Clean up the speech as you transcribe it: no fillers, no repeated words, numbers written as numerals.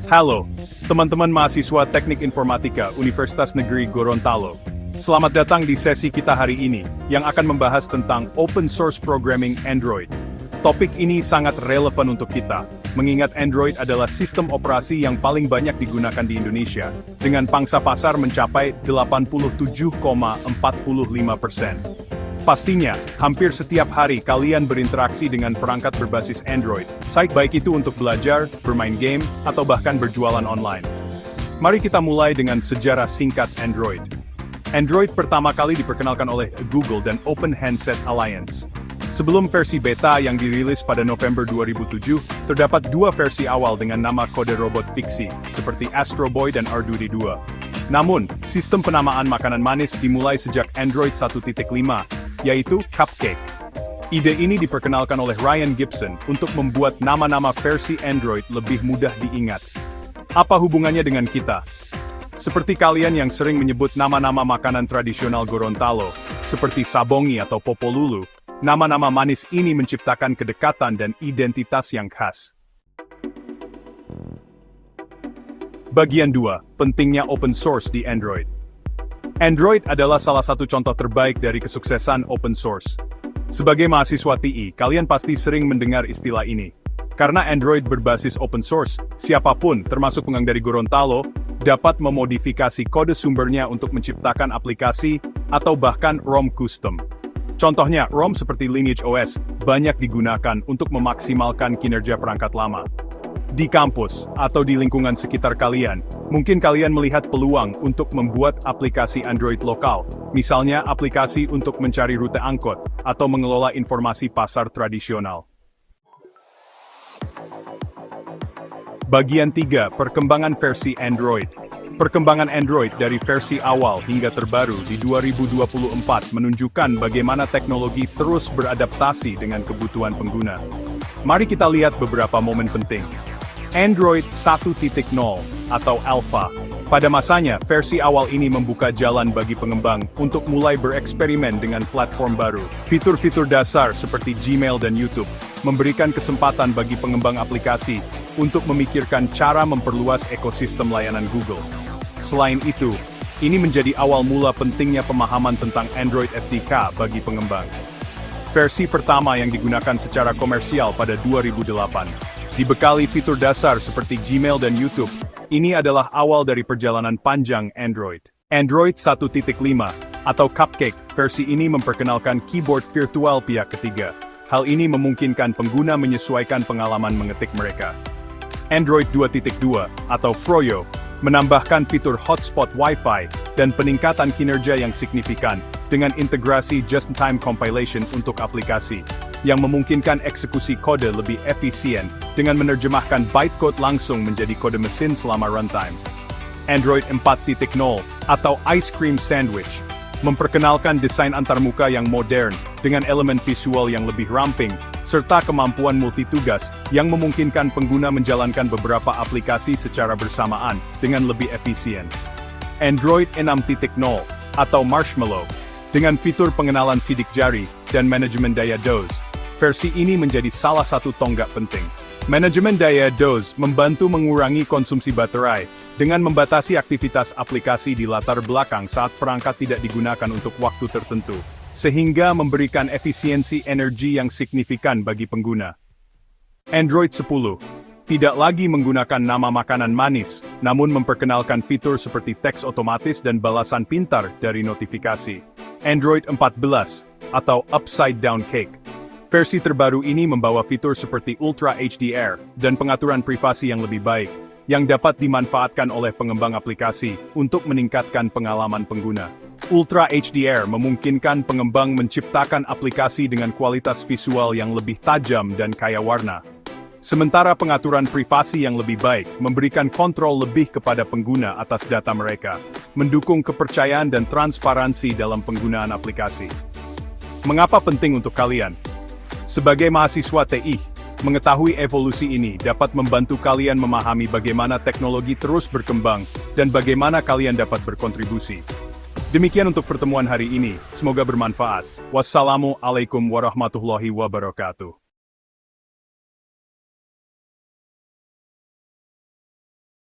Halo, teman-teman mahasiswa Teknik Informatika Universitas Negeri Gorontalo. Selamat datang di sesi kita hari ini, yang akan membahas tentang Open Source Programming Android. Topik ini sangat relevan untuk kita, mengingat Android adalah sistem operasi yang paling banyak digunakan di Indonesia, dengan pangsa pasar mencapai 87,45%. Pastinya, hampir setiap hari kalian berinteraksi dengan perangkat berbasis Android, baik itu untuk belajar, bermain game, atau bahkan berjualan online. Mari kita mulai dengan sejarah singkat Android. Android pertama kali diperkenalkan oleh Google dan Open Handset Alliance. Sebelum versi beta yang dirilis pada November 2007, terdapat dua versi awal dengan nama kode robot fiksi, seperti Astro Boy dan R2D2. Namun, sistem penamaan makanan manis dimulai sejak Android 1.5, yaitu Cupcake. Ide ini diperkenalkan oleh Ryan Gibson untuk membuat nama-nama versi Android lebih mudah diingat. Apa hubungannya dengan kita? Seperti kalian yang sering menyebut nama-nama makanan tradisional Gorontalo, seperti Sabongi atau Popolulu, nama-nama manis ini menciptakan kedekatan dan identitas yang khas. Bagian 2, pentingnya open source di Android. Android adalah salah satu contoh terbaik dari kesuksesan open source. Sebagai mahasiswa TI, kalian pasti sering mendengar istilah ini. Karena Android berbasis open source, siapapun, termasuk pengang dari Gorontalo, dapat memodifikasi kode sumbernya untuk menciptakan aplikasi atau bahkan ROM custom. Contohnya, ROM seperti Lineage OS banyak digunakan untuk memaksimalkan kinerja perangkat lama. Di kampus, atau di lingkungan sekitar kalian, mungkin kalian melihat peluang untuk membuat aplikasi Android lokal, misalnya aplikasi untuk mencari rute angkot, atau mengelola informasi pasar tradisional. Bagian 3, perkembangan versi Android. Perkembangan Android dari versi awal hingga terbaru di 2024 menunjukkan bagaimana teknologi terus beradaptasi dengan kebutuhan pengguna. Mari kita lihat beberapa momen penting. Android 1.0 atau Alpha. Pada masanya, versi awal ini membuka jalan bagi pengembang untuk mulai bereksperimen dengan platform baru. Fitur-fitur dasar seperti Gmail dan YouTube memberikan kesempatan bagi pengembang aplikasi untuk memikirkan cara memperluas ekosistem layanan Google. Selain itu, ini menjadi awal mula pentingnya pemahaman tentang Android SDK bagi pengembang. Versi pertama yang digunakan secara komersial pada 2008. Dibekali fitur dasar seperti Gmail dan YouTube, ini adalah awal dari perjalanan panjang Android. Android 1.5, atau Cupcake, versi ini memperkenalkan keyboard virtual pihak ketiga. Hal ini memungkinkan pengguna menyesuaikan pengalaman mengetik mereka. Android 2.2, atau Froyo, menambahkan fitur hotspot Wi-Fi dan peningkatan kinerja yang signifikan dengan integrasi just-in-time compilation untuk aplikasi, yang memungkinkan eksekusi kode lebih efisien dengan menerjemahkan bytecode langsung menjadi kode mesin selama runtime. Android 4.0 atau Ice Cream Sandwich memperkenalkan desain antarmuka yang modern dengan elemen visual yang lebih ramping serta kemampuan multitugas yang memungkinkan pengguna menjalankan beberapa aplikasi secara bersamaan dengan lebih efisien. Android 6.0 atau Marshmallow dengan fitur pengenalan sidik jari dan manajemen daya DOS. Versi ini menjadi salah satu tonggak penting. Manajemen daya DOS membantu mengurangi konsumsi baterai dengan membatasi aktivitas aplikasi di latar belakang saat perangkat tidak digunakan untuk waktu tertentu, sehingga memberikan efisiensi energi yang signifikan bagi pengguna. Android 10 tidak lagi menggunakan nama makanan manis, namun memperkenalkan fitur seperti teks otomatis dan balasan pintar dari notifikasi. Android 14 atau Upside Down Cake. Versi terbaru ini membawa fitur seperti Ultra HDR dan pengaturan privasi yang lebih baik, yang dapat dimanfaatkan oleh pengembang aplikasi untuk meningkatkan pengalaman pengguna. Ultra HDR memungkinkan pengembang menciptakan aplikasi dengan kualitas visual yang lebih tajam dan kaya warna. Sementara pengaturan privasi yang lebih baik memberikan kontrol lebih kepada pengguna atas data mereka, mendukung kepercayaan dan transparansi dalam penggunaan aplikasi. Mengapa penting untuk kalian? Sebagai mahasiswa TI, mengetahui evolusi ini dapat membantu kalian memahami bagaimana teknologi terus berkembang dan bagaimana kalian dapat berkontribusi. Demikian untuk pertemuan hari ini, semoga bermanfaat. Wassalamualaikum warahmatullahi wabarakatuh.